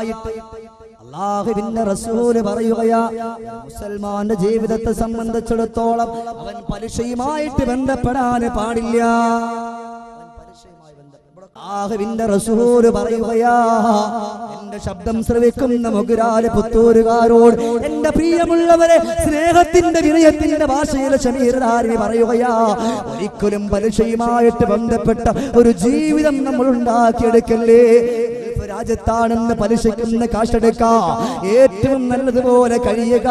മുതലായിട്ട് അല്ലാഹുവിന്റെ റസൂൽ പറയുകയാ, മുസൽമാന്റെ ജീവിതത്തെ സംബന്ധിച്ചിടത്തോളം അവൻ പലിശയുമായിട്ട് ബന്ധപ്പെടാൻ പാടില്ല. അല്ലാഹുവിന്റെ റസൂൽ പറയുകയാ, എന്റെ ശബ്ദം ശ്രവിക്കുന്ന മുഗരാല് പുത്തൂരുകാരോട്, എന്റെ പ്രിയമുള്ളവരെ, സ്നേഹത്തിന്റെ വിനയത്തിന്റെ ഭാഷയിൽ ശമീർദാരി പറയുകയാ, ഒരിക്കലും പലിശയുമായിട്ട് ബന്ധപ്പെട്ട ഒരു ജീവിതം നമ്മൾ ഉണ്ടാക്കിയെടുക്കല്ലേ. രാജ്യത്താണെന്ന് പലിശയ്ക്കുന്ന കാശെടുക്ക, ഏറ്റവും നല്ലതുപോലെ കഴിയുക.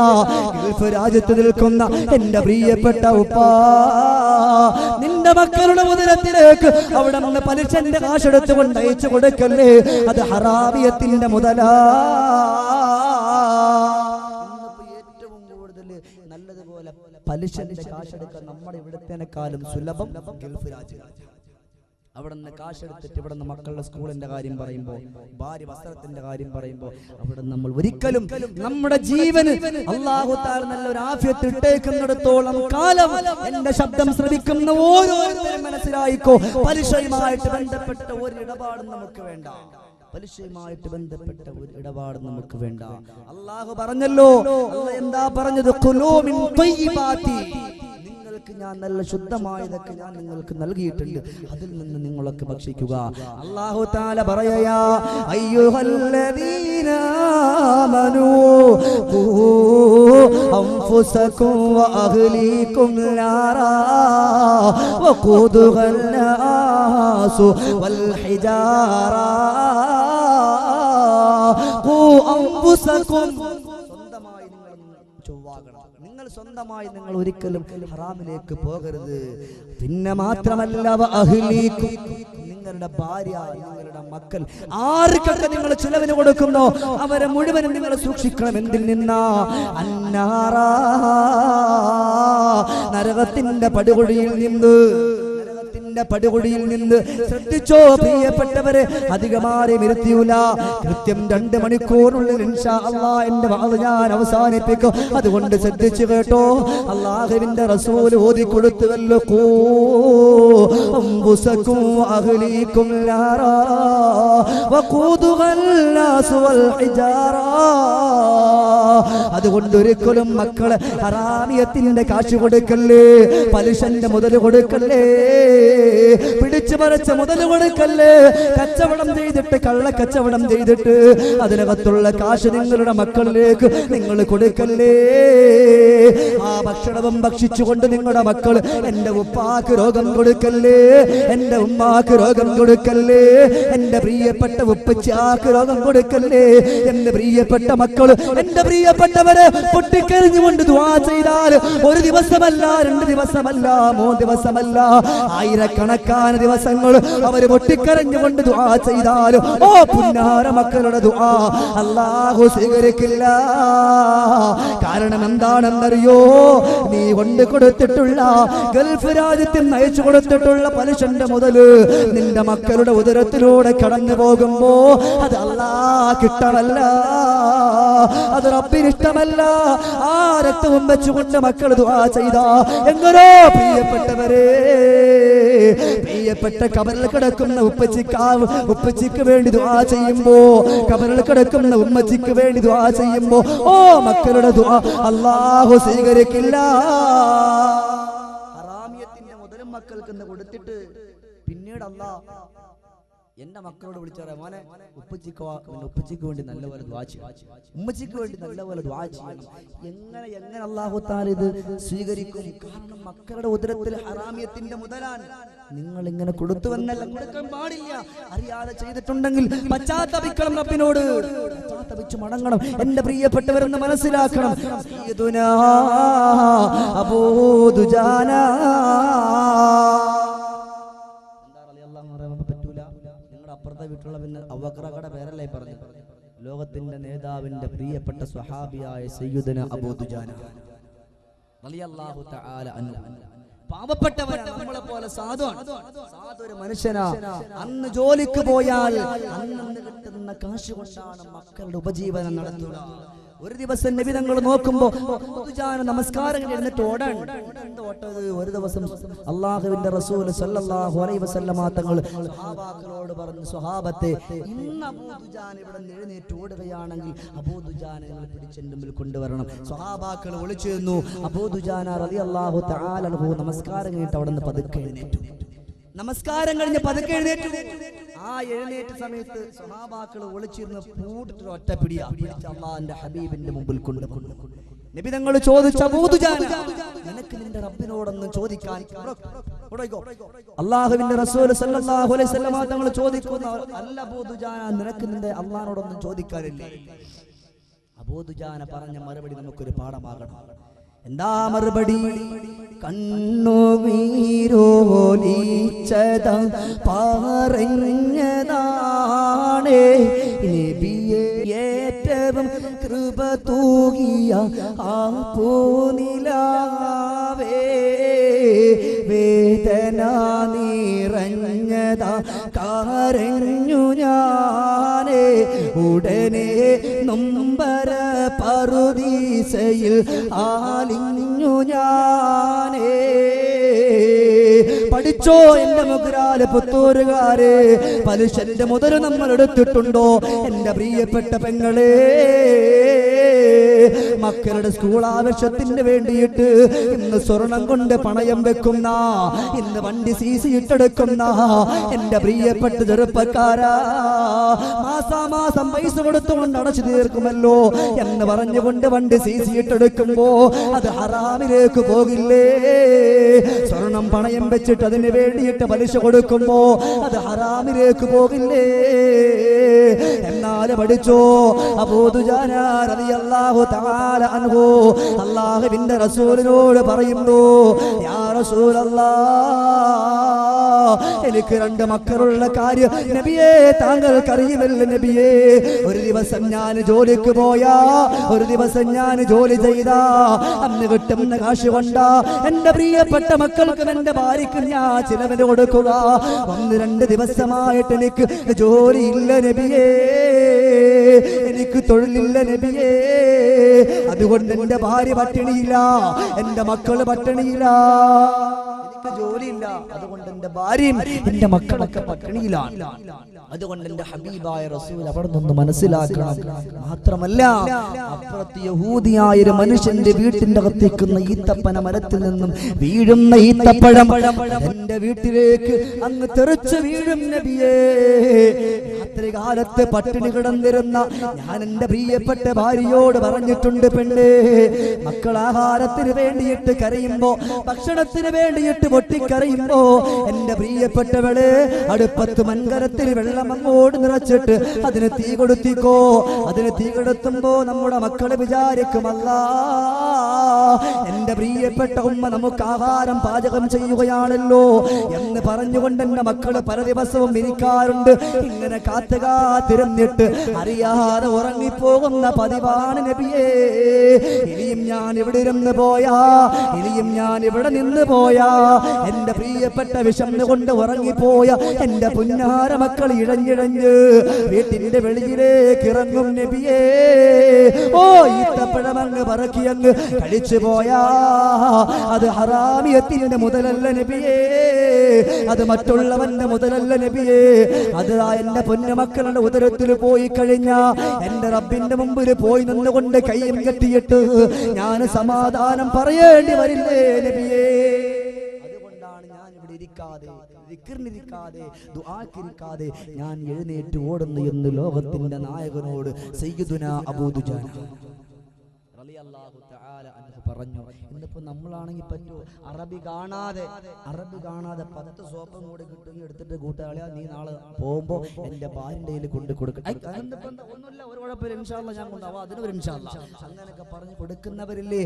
ഗൾഫ് രാജ്യത്ത് നിൽക്കുന്ന എന്റെ പ്രിയപ്പെട്ട ഉപ്പ, നിന്റെ മക്കളുടെ ഉദരത്തിലേക്ക് അവിടെ നിന്ന് പലിശന്റെ കാശെടുത്തുകൊണ്ട് അയച്ചു കൊടുക്കല്ലേ. അത് ഹറാമിയത്തിന്റെ മുതലാ. ഏറ്റവും കൂടുതൽ നല്ലതുപോലെ പലിശന്റെ കാശെടുക്കാൻ നമ്മുടെ ഇവിടത്തേക്കാളും സുലഭം ഗൾഫ് രാജ്യം. അവിടെ നിന്ന് കാശെടുത്തിട്ട് ഇവിടെ നിന്ന് മക്കളുടെ സ്കൂളിന്റെ കാര്യം പറയുമ്പോൾ, ഭാര്യ വസ്ത്രത്തിന്റെ കാര്യം പറയുമ്പോൾ, അവിടെ നമ്മൾ ഒരിക്കലും നമ്മുടെ ജീവന് അല്ലാഹു തആല നല്ലൊരു ആഫിയത്ത് ഇട്ടേക്കുന്നിടത്തോളം കാലം എന്റെ ശബ്ദം ശ്രവിക്കുന്ന ഓരോരുത്തരും മനസ്സിലായിക്കോ, പലിശയുമായിട്ട് ബന്ധപ്പെട്ട ഒരു ഇടപാടും നമുക്ക് വേണ്ട. പലിശയുമായിട്ട് ബന്ധപ്പെട്ട ഒരു ഇടപാടും നമുക്ക് വേണ്ട. അല്ലാഹു പറഞ്ഞല്ലോ, അല്ലാഹ് എന്താ പറഞ്ഞത്? ഖുലൂ മിൻ ത്വയ്യിബാതി, ഞാൻ നല്ല ശുദ്ധമായതൊക്കെ ഞാൻ നിങ്ങൾക്ക് നൽകിയിട്ടുണ്ട്, അതിൽ നിന്ന് നിങ്ങളൊക്കെ ഭക്ഷിക്കുക. അല്ലാഹു തആല പറയാ, അയ്യുഹല്ലദീന ആമനൂ ഖൂ അൻഫുസകും വഅഹ്ലീകും നാറാ വഖൂദുഹൻ നാസു വൽ ഹിജാറാ ഖൂ അൻഫുസകും, സ്വന്തമായി നിങ്ങൾ ഒരിക്കലും ഹറാമിലേക്ക് പോകരുത്. പിന്നെ മാത്രമല്ല വഅഹ്ലീകും, നിങ്ങളുടെ ഭാര്യ, നിങ്ങളുടെ മക്കൾ, ആർക്കൊക്കെ നിങ്ങൾ ചിലവിന് കൊടുക്കുന്നോ അവരെ മുഴുവനും നിങ്ങൾ സൂക്ഷിക്കണം. എന്തിൽ നിന്നാ? അന്നാറാ, നരകത്തിന്റെ പടുകുഴിയിൽ നിന്ന്. പടുകുടിയിൽ നിന്ന്. ശ്രദ്ധിച്ചോ പ്രിയപ്പെട്ടവരെ, അധികമാരെ നിർത്തിയൂല. കൃത്യം 2 മണിക്കൂറിനുള്ളിൽ ഇൻഷാ അല്ലാഹ് എന്റെ വാദം ഞാൻ അവസാനിപ്പിക്കും. അതുകൊണ്ട് ശ്രദ്ധിച്ചു കേട്ടോ. അല്ലാഹുവിന്റെ റസൂൽ ഓതി കൊടുത്തുവല്ലോ, ഖൂ അൻഫുസകും വഅഹ്ലീകും നാറാ വഖൂദുഹൻ നാസു വൽ ഹിജാറാ. അതുകൊണ്ട് ഒരിക്കലും മക്കളെ ഹറാമിയത്തിന്റെ കാശ് കൊടുക്കല്ലേ, പലിശന്റെ മുതൽ കൊടുക്കല്ലേ, പിടിച്ചു പറിച്ച മുതൽ കൊടുക്കല്ലേ. കച്ചവടം ചെയ്തിട്ട്, കള്ള കച്ചവടം ചെയ്തിട്ട് അതിനകത്തുള്ള കാശ് നിങ്ങളുടെ മക്കളിലേക്ക് നിങ്ങൾ കൊടുക്കല്ലേ. ആ ഭക്ഷണവും ഭക്ഷിച്ചുകൊണ്ട് നിങ്ങളുടെ മക്കൾ, എന്റെ ഉപ്പാക്ക് രോഗം കൊടുക്കല്ലേ, എന്റെ ഉമ്മാക്ക് രോഗം കൊടുക്കല്ലേ, എന്റെ പ്രിയപ്പെട്ട ഉപ്പച്ചാക്ക് രോഗം കൊടുക്കല്ലേ. എന്റെ പ്രിയപ്പെട്ട മക്കൾ, എന്റെ പ്രിയപ്പെട്ടവരെ പൊട്ടിക്കരിഞ്ഞുകൊണ്ട് ദുആ ചെയ്താൽ 1 ദിവസമല്ല, 2 ദിവസമല്ല, 3 ദിവസമല്ല, ആയിരക്കണക്കാന ദിവസങ്ങൾ അവർ പൊട്ടിക്കരഞ്ഞുകൊണ്ട് ദുആ ചെയ്താൽ, ഓ പുന്നാര മക്കളുടെ ദുആ അല്ലാഹു സ്വീകരിക്കില്ല. കാരണം എന്താണെന്നറിയോ? നീ കൊണ്ട് കൊടുത്തിട്ടുള്ള, ഗൾഫ് രാജ്യത്തിൽ അയച്ചു കൊടുത്തിട്ടുള്ള പലിശന്റെ മുതല് നിന്റെ മക്കളുടെ ഉദരത്തിലൂടെ കടന്നു പോകുമ്പോ അത് അല്ലാഹ് ഇഷ്ടമല്ല, അത് റബ്ബിന് ഇഷ്ടമല്ല. ആ രക്തവും വെച്ചുകൊണ്ട് മക്കൾ ദുആ ചെയ്താ എങ്ങനോ പ്രിയപ്പെട്ടവരെ, പ്രിയപ്പെട്ട കബറിൽ കിടക്കുന്ന ഉപ്പച്ചിക്ക് വേണ്ടി ദുആ ചെയ്യുമ്പോ, കബറിൽ കിടക്കുന്ന ഉമ്മച്ചിക്ക് വേണ്ടി ദുആ ചെയ്യുമ്പോ, ഓ മക്കളുടെ ദുആ അല്ലാഹു സ്വീകരിക്കില്ല. ഹറാമിയത്തിന്റെ മുതലും മക്കൾക്ക് കൊടുത്തിട്ട് പിന്നീട് അല്ലാഹ് എന്റെ മക്കളോട് വിളിച്ചാറേ, മോനെ ഉപ്പച്ചിക്ക് വേണ്ടി നല്ലപോലെ ദുആ ചെയ്യണം, ഉമ്മച്ചിക്ക് വേണ്ടി നല്ലപോലെ ദുആ ചെയ്യണം. എങ്ങനെ അല്ലാഹു തആല ഇത് സ്വീകരിക്കും? കാരണം മക്കളുടെ ഉദരത്തിൽ ഹറാമിയത്തിന്റെ മുതലാണ്. നിങ്ങൾ ഇങ്ങനെ കൊടുത്തുവെന്നല്ല, കൊടുക്കാൻ പാടില്ല. അറിയാതെ ചെയ്തിട്ടുണ്ടെങ്കിൽ പശ്ചാത്തപിക്കണം, റബ്ബിനോട് പശ്ചാത്തപിച്ച് മടങ്ങണം. എന്റെ പ്രിയപ്പെട്ടവരെന്ന് മനസ്സിലാക്കണം. സയ്യിദുനാ അബൂ ദുജാന അപ്പുറത്തെ വീട്ടിലുള്ള പിന്നെ അബൂബക്കറുടെ പേരല്ലേ പറഞ്ഞു, ലോകത്തിന്റെ നേതാവിന്റെ പ്രിയപ്പെട്ട സ്വഹാബിയായ സയ്യിദുനാ അബൂ ദുജാന റളിയല്ലാഹു തആല അൻഹു. പാവപ്പെട്ടവരാണ്, നമ്മളെ പോലെ സാധു മനുഷ്യനാ. അന്ന് ജോലിക്ക് പോയാൽ അന്ന് കിട്ടുന്ന കാശ് കൊണ്ടാണ് മക്കളുടെ ഉപജീവനം നടത്തുക. ഒരു ദിവസം നബി തങ്ങൾ നോക്കുമ്പോ നമസ്കാരം എഴുന്നേറ്റ് ഓടാൻ. ഒരു ദിവസം അള്ളാഹുവിന്റെ റസൂൽ സല്ലല്ലാഹു അലൈഹി വസല്ലമ തങ്ങൾ സ്വഹാബാക്കളോട് പറഞ്ഞു, സ്വഹാബത്തെ, ഇന്ന് അബൂ ദുജാന ഇവിടെ എഴുന്നേറ്റ് ഓടുകയാണെങ്കിൽ അബൂ ദുജാനെ നിങ്ങൾ പിടിച്ചെന്റെ മുമ്പിൽ കൊണ്ടുവരണം. സ്വഹാബാക്കൾ വിളിച്ചു ചെന്നു. അബൂ ദുജാന റളിയല്ലാഹു തആല അൻഹു നമസ്കാരം കഴിഞ്ഞിട്ട് അവിടെ നിന്ന് പതുക്കെ എഴുന്നേറ്റു. നമസ്കാരം കഴിഞ്ഞ് പതുക്കെ എഴുന്നേറ്റു. ആ എഴുന്നേറ്റ സമയത്ത് സ്വഹാബാക്കൾ ഒളിച്ചിരുന്ന് പൂട്ടിട്ട് ഒറ്റ പിടിയാ പിടിച്ച് അള്ളാഹുവിന്റെ ഹബീബിന്റെ മുമ്പിൽ കൊണ്ടുവന്നു. നബി തങ്ങൾ ചോദിച്ചു, അബൂ ദുജാന, നിനക്ക് നിന്റെ റബ്ബിനോടൊന്നും ചോദിക്കാൻ? അള്ളാഹുവിന്റെ റസൂൽ സല്ലല്ലാഹു അലൈഹി വസല്ലം തങ്ങൾ ചോദിക്കുന്നു, അല്ല അബൂ ദുജാന, നിനക്ക് നിന്റെ അള്ളാഹിനോടൊന്നും ചോദിക്കാനില്ലേ? അബൂ ദുജാന പറഞ്ഞ മറുപടി നമുക്കൊരു പാഠമാകണം. എന്താ മറുപടി? കണ്ണുനീരോലിച്ചത പറഞ്ഞതാണ് നബിയെ ഏറ്റവും കൃപ തൂകിയ ആ പൂനിലാവേ, വേദന നിറഞ്ഞതാ കരഞ്ഞു ഞാനേ, ഉടനെ നൊമ്പര പറുദീസയിൽ ആലിഞ്ഞു ഞാനേ. പഠിച്ചോ എന്റെ മുഗ്രാല് പുത്തൂരുകാരെ, പലിശന്റെ മുതൽ നമ്മൾ എടുത്തിട്ടുണ്ടോ? എന്റെ പ്രിയപ്പെട്ട പെങ്ങളെ, മക്കളുടെ സ്കൂൾ ആവശ്യത്തിന് വേണ്ടിയിട്ട് ഇന്ന് സ്വർണം കൊണ്ട് പണയം വെക്കുന്ന, ഇന്ന് വണ്ടി സീസി ഇട്ടെടുക്കുന്ന എന്റെ പ്രിയപ്പെട്ട ചെറുപ്പക്കാരാ, മാസാമാസം പൈസ കൊടുത്തുകൊണ്ട് അടച്ചു തീർക്കുമല്ലോ എന്ന് പറഞ്ഞുകൊണ്ട് വണ്ടി സീസി ഇട്ടെടുക്കുമ്പോ അത് ഹറാമിലേക്ക് പോകില്ലേ? സ്വർണം പണയം വെച്ചിട്ട് അതിന് വേണ്ടിയിട്ട് പലിശ കൊടുക്കുമ്പോ അത് ഹറാമിലേക്ക് പോകില്ലേ? എന്നാല് പഠിച്ചോ, അബൂ ദുജാന റളിയല്ലാഹു തആല അൻഹു അല്ലാഹുവിന്റെ റസൂലിനോട് പറയുന്നു, യാ റസൂലല്ലാഹ്, എനിക്ക് 2 മക്കളുള്ള കാര്യം നബിയേ താങ്കൾക്കറിയുമല്ലോ നബിയേ. ഒരു ദിവസം ഞാൻ ജോലിക്ക് പോയാ, ഒരു ദിവസം ഞാൻ ജോലി ചെയ്താ, അന്ന് കിട്ടുന്ന കാശ് കൊണ്ടാ എന്റെ പ്രിയപ്പെട്ട മക്കൾക്കും എന്റെ ഭാര്യയ്ക്കും ഞാൻ ചിലവിന് കൊടുക്കുക. 1-2 ദിവസമായിട്ട് എനിക്ക് ജോലിയില്ല നബിയേ, എനിക്ക് തൊഴിലില്ല നബിയേ. അതുകൊണ്ട് എന്റെ ഭാര്യ പട്ടിണിയില്ല, എന്റെ മക്കള് പട്ടിണിയില്ല, എനിക്ക് ജോലിയില്ല. അതുകൊണ്ട് എന്റെ ഭാര്യയും എന്റെ മക്കളൊക്കെ പട്ടിണിയിലാണ്. അതുകൊണ്ട് എന്റെ ഹബീബായ റസൂൽ അവിടെ നിന്ന് മനസ്സിലാക്കണം. മാത്രമല്ല, അപ്പുറത്ത് യഹൂദിയായ ഒരു മനുഷ്യന്റെ വീട്ടിന്റെ അകത്തേക്കുന്ന ഈത്തപ്പന മരത്തിൽ നിന്നും വീഴുന്ന ഈത്തപ്പഴം എന്റെ വീട്ടിലേക്ക് അങ്ങ് തെറിച്ച് വീഴും നബിയേ. രാത്രി കാലത്ത് പട്ടിണി കിടന്നിരുന്ന ഞാൻ എന്റെ പ്രിയപ്പെട്ട ഭാര്യയോട് പറഞ്ഞിട്ടുണ്ട്, പെണ്ണേ, മക്കൾ ആഹാരത്തിന് വേണ്ടിയിട്ട് കരയുമ്പോ, ഭക്ഷണത്തിന് വേണ്ടിയിട്ട് പൊട്ടിക്കരയുമ്പോ എന്റെ പ്രിയപ്പെട്ടവള് അടുപ്പത്ത് മൺകരത്തിൽ വെള്ളം അങ്ങോട്ട് നിറച്ചിട്ട് അതിന് തീ കൊടുത്തിക്കോ. അതിന് തീ കൊടുത്തുമ്പോ നമ്മുടെ മക്കള് വിചാരിക്കുമല്ല, എന്റെ പ്രിയപ്പെട്ട ഉമ്മ നമുക്ക് ആഹാരം പാചകം ചെയ്യുകയാണല്ലോ എന്ന് പറഞ്ഞുകൊണ്ട് എന്റെ മക്കള് പല ദിവസവും ഇരിക്കാറുണ്ട്. ഇങ്ങനെ കാത്തുകാത്തിരുന്നിട്ട് അറിയാതെ ഉറങ്ങിപ്പോകുന്ന പതിവാണ് നബിയേ. ഇനിയും ഞാൻ ഇവിടെ ഇരുന്ന് പോയാ, ഇനിയും ഞാൻ ഇവിടെ നിന്ന് പോയാ എന്റെ പ്രിയപ്പെട്ട വിശന്നുകൊണ്ട് ഉറങ്ങിപ്പോയ എന്റെ പുന്നാര മക്കൾ ഇഴഞ്ഞിഴഞ്ഞ് വീട്ടിന്റെ വെളിയിലേക്ക് ഇറങ്ങും നബിയേ. ഓ, ഈത്തപ്പഴമങ്ങ് പറക്കിയങ്ങ് കഴിച്ചു പോയാ അത് ഹറാമിയത്തിന്റെ മുതലല്ല നബിയേ, അത് മറ്റുള്ളവന്റെ മുതലല്ല നബിയേ. അത് എന്റെ പൊന്നുമക്കളുടെ ഉദരത്തിൽ പോയി കഴിഞ്ഞ എന്റെ റബ്ബിന്റെ മുമ്പിൽ പോയി നിന്നുകൊണ്ട് കയ്യും കെട്ടിയിട്ട് ഞാൻ സമാധാനം പറയേണ്ടി വരില്ലേ നബിയേ? അതുകൊണ്ടാണ് ഞാൻ ഇവിടെ ഇരിക്കാതെ, ദിക്റിനിരിക്കാതെ, ദുആക്കിരിക്കാതെ ഞാൻ എഴുന്നേറ്റ് ഓടുന്നു എന്ന് ലോകത്തിന്റെ നായകനോട് സയ്യിദുനാ അബൂ ദുജാന റളിയല്ലാഹു തആല അൻഹു പറഞ്ഞു. ഇന്നിപ്പോ നമ്മളാണെങ്കിൽ പറ്റൂ, അറബി കാണാതെ 10 സോപ്പും കൂടെ കിട്ടുമെങ്കിൽ എടുത്തിട്ട് കൂട്ടുകാളിയാ, നീ നാളെ പോകുമ്പോ എന്റെ ഭാര്യന്റെ കയ്യിൽ കൊണ്ട് കൊടുക്കും, ഒന്നുമില്ല, ഒരു കുഴപ്പമില്ല, ഇൻഷാ അല്ലാഹ് ഞാൻ കൊണ്ടാവാം, അതിനൊരു ഇൻഷാ അല്ലാഹ് അങ്ങനെയൊക്കെ പറഞ്ഞു കൊടുക്കുന്നവരില്ലേ?